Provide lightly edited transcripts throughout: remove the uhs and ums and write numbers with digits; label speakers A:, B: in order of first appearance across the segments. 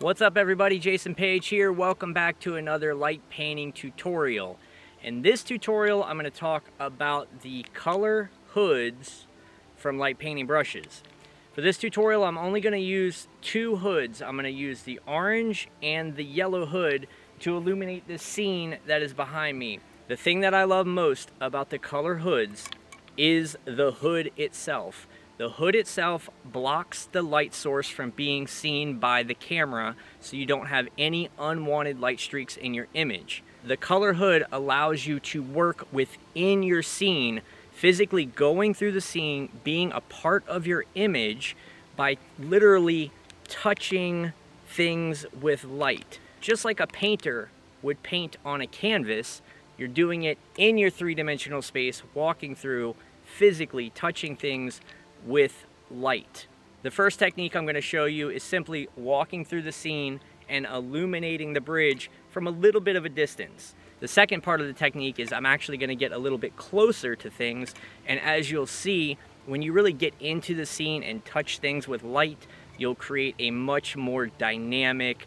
A: What's up everybody, Jason Page here. Welcome back to another light painting tutorial. In this tutorial, I'm going to talk about the color hoods from light painting brushes. For this tutorial, I'm only going to use two hoods. I'm going to use the orange and the yellow hood to illuminate the scene that is behind me. The thing that I love most about the color hoods is the hood itself. The hood itself blocks the light source from being seen by the camera, so you don't have any unwanted light streaks in your image. The color hood allows you to work within your scene, physically going through the scene, being a part of your image by literally touching things with light. Just like a painter would paint on a canvas, you're doing it in your three-dimensional space, walking through, physically touching things with light. The first technique I'm going to show you is simply walking through the scene and illuminating the bridge from a little bit of a distance. The second part of the technique is I'm actually going to get a little bit closer to things, and as you'll see, when you really get into the scene and touch things with light, you'll create a much more dynamic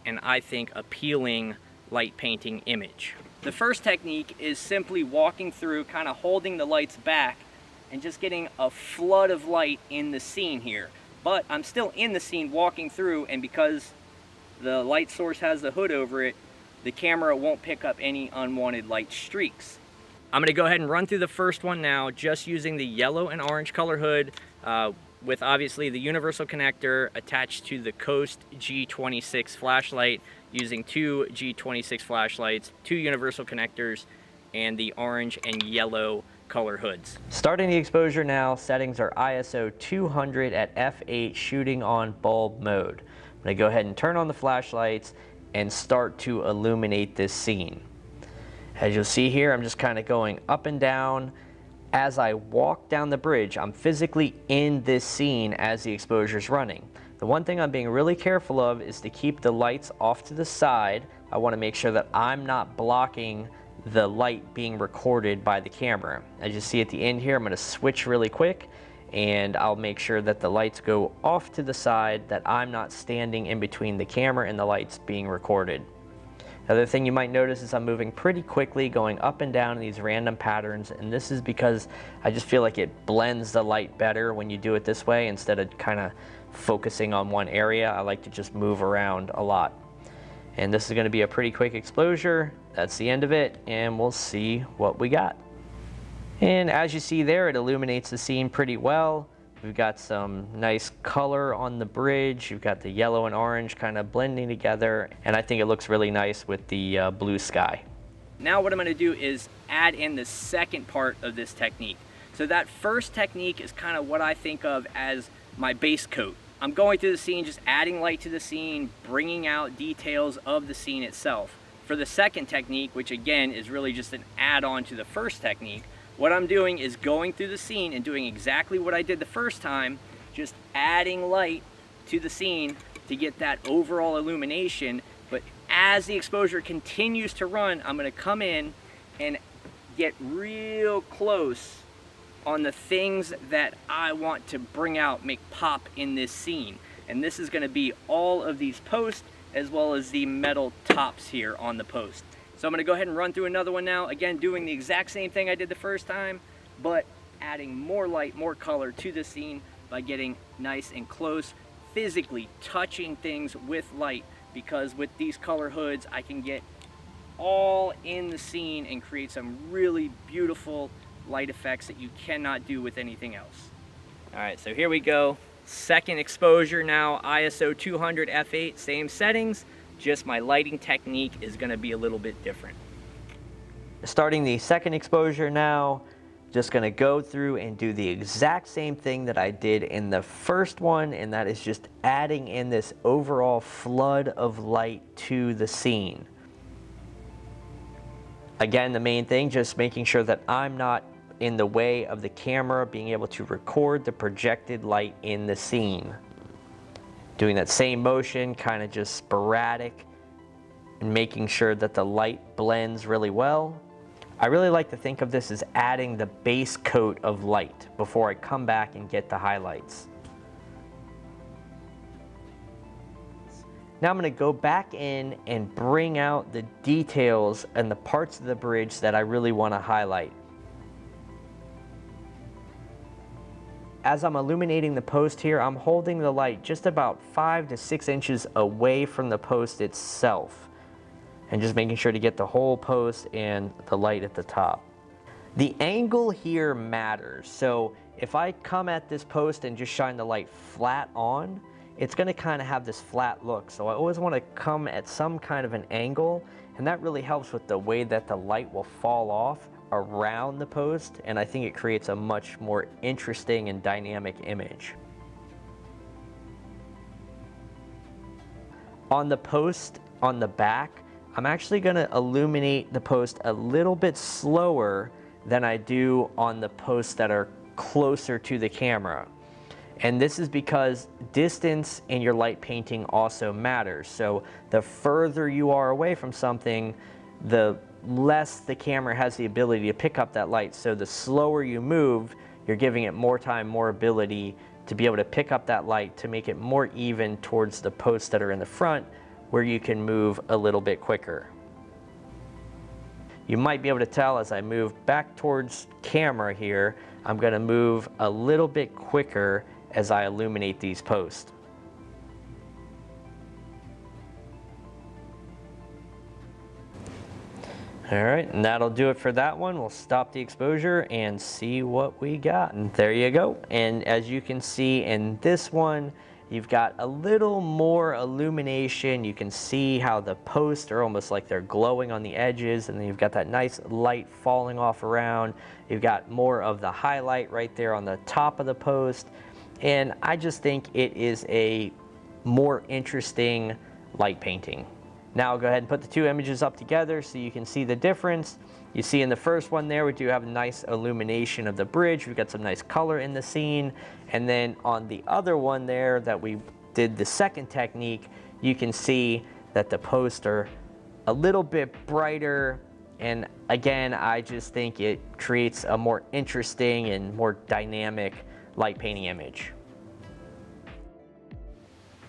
A: and I think appealing light painting image. The first technique is simply walking through, kind of holding the lights back and just getting a flood of light in the scene here. But I'm still in the scene walking through, and because the light source has the hood over it, the camera won't pick up any unwanted light streaks. I'm gonna go ahead and run through the first one now, just using the yellow and orange color hood with obviously the universal connector attached to the Coast G26 flashlight, using two G26 flashlights, two universal connectors, and the orange and yellow color hoods. Starting the exposure now, settings are ISO 200 at f8, shooting on bulb mode. I'm going to go ahead and turn on the flashlights and start to illuminate this scene. As you'll see here, I'm just kind of going up and down. As I walk down the bridge, I'm physically in this scene as the exposure is running. The one thing I'm being really careful of is to keep the lights off to the side. I want to make sure that I'm not blocking the light being recorded by the camera. As you see at the end here, I'm going to switch really quick, and I'll make sure that the lights go off to the side, that I'm not standing in between the camera and the lights being recorded. The other thing you might notice is I'm moving pretty quickly, going up and down in these random patterns, and this is because I just feel like it blends the light better when you do it this way instead of kind of focusing on one area. I like to just move around a lot. And this is going to be a pretty quick exposure. That's the end of it, and we'll see what we got. And as you see there, it illuminates the scene pretty well. We've got some nice color on the bridge. You've got the yellow and orange kind of blending together, and I think it looks really nice with the blue sky. Now what I'm going to do is add in the second part of this technique. So that first technique is kind of what I think of as my base coat. I'm going through the scene, just adding light to the scene, bringing out details of the scene itself. For the second technique, which again is really just an add-on to the first technique, what I'm doing is going through the scene and doing exactly what I did the first time, just adding light to the scene to get that overall illumination. But as the exposure continues to run, I'm going to come in and get real close on the things that I want to bring out, make pop in this scene. And this is going to be all of these posts as well as the metal tops here on the post. So I'm going to go ahead and run through another one now, again doing the exact same thing I did the first time, but adding more light, more color to the scene by getting nice and close, physically touching things with light, because with these color hoods I can get all in the scene and create some really beautiful light effects that you cannot do with anything else. Alright, so here we go. Second exposure now, ISO 200 f8, same settings, just my lighting technique is going to be a little bit different. Starting the second exposure now, just going to go through and do the exact same thing that I did in the first one, and that is just adding in this overall flood of light to the scene. Again, the main thing, just making sure that I'm not in the way of the camera being able to record the projected light in the scene. Doing that same motion, kind of just sporadic, and making sure that the light blends really well. I really like to think of this as adding the base coat of light before I come back and get the highlights.
B: Now I'm going to go back in and bring out the details and the parts of the bridge that I really want to highlight. As I'm illuminating the post here, I'm holding the light just about 5 to 6 inches away from the post itself, and just making sure to get the whole post and the light at the top. The angle here matters, so if I come at this post and just shine the light flat on, it's going to kind of have this flat look. So I always want to come at some kind of an angle, and that really helps with the way that the light will fall off around the post, and I think it creates a much more interesting and dynamic image. On the post on the back, I'm actually going to illuminate the post a little bit slower than I do on the posts that are closer to the camera. And this is because distance in your light painting also matters. So the further you are away from something, the less the camera has the ability to pick up that light. So the slower you move, you're giving it more time, more ability to be able to pick up that light, to make it more even towards the posts that are in the front, where you can move a little bit quicker. You might be able to tell as I move back towards camera here, I'm going to move a little bit quicker as I illuminate these posts. All right, and that'll do it for that one. We'll stop the exposure and see what we got. And there you go. And as you can see in this one, you've got a little more illumination. You can see how the posts are almost like they're glowing on the edges, and then you've got that nice light falling off around. You've got more of the highlight right there on the top of the post. And I just think it is a more interesting light painting. Now I'll go ahead and put the two images up together so you can see the difference. You see in the first one there, we do have a nice illumination of the bridge. We've got some nice color in the scene. And then on the other one there that we did the second technique, you can see that the posts are a little bit brighter. And again, I just think it creates a more interesting and more dynamic light painting image.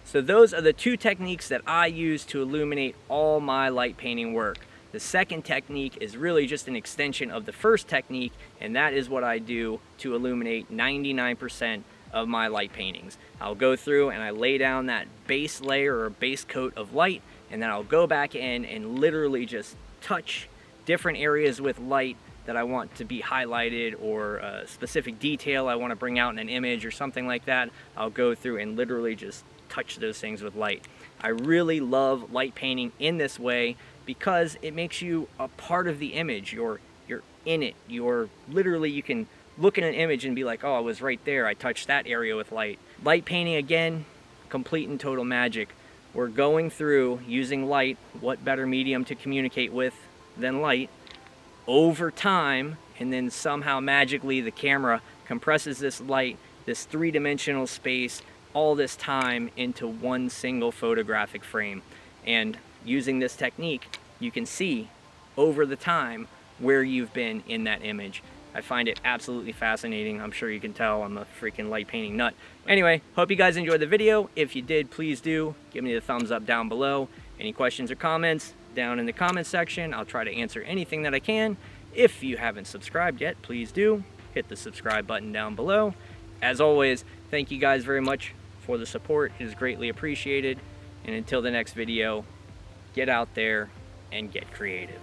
A: So those are the two techniques that I use to illuminate all my light painting work. The second technique is really just an extension of the first technique, and that is what I do to illuminate 99% of my light paintings. I'll go through and I lay down that base layer or base coat of light, and then I'll go back in and literally just touch different areas with light that I want to be highlighted, or a specific detail I want to bring out in an image or something like that. I'll go through and literally just touch those things with light. I really love light painting in this way because it makes you a part of the image. You're in it. You're literally, you can look at an image and be like, oh, I was right there. I touched that area with light. Light painting, again, complete and total magic. We're going through using light. What better medium to communicate with than light? Over time, and then somehow magically the camera compresses this light, this three-dimensional space, all this time into one single photographic frame. And using this technique, you can see over the time where you've been in that image. I find it absolutely fascinating. I'm sure you can tell I'm a freaking light painting nut. Anyway, hope you guys enjoyed the video. If you did, please do give me the thumbs up down below. Any questions or comments, down in the comment section. I'll try to answer anything that I can. If you haven't subscribed yet, please do hit the subscribe button down below. As always, thank you guys very much for the support. It is greatly appreciated. And until the next video, get out there and get creative.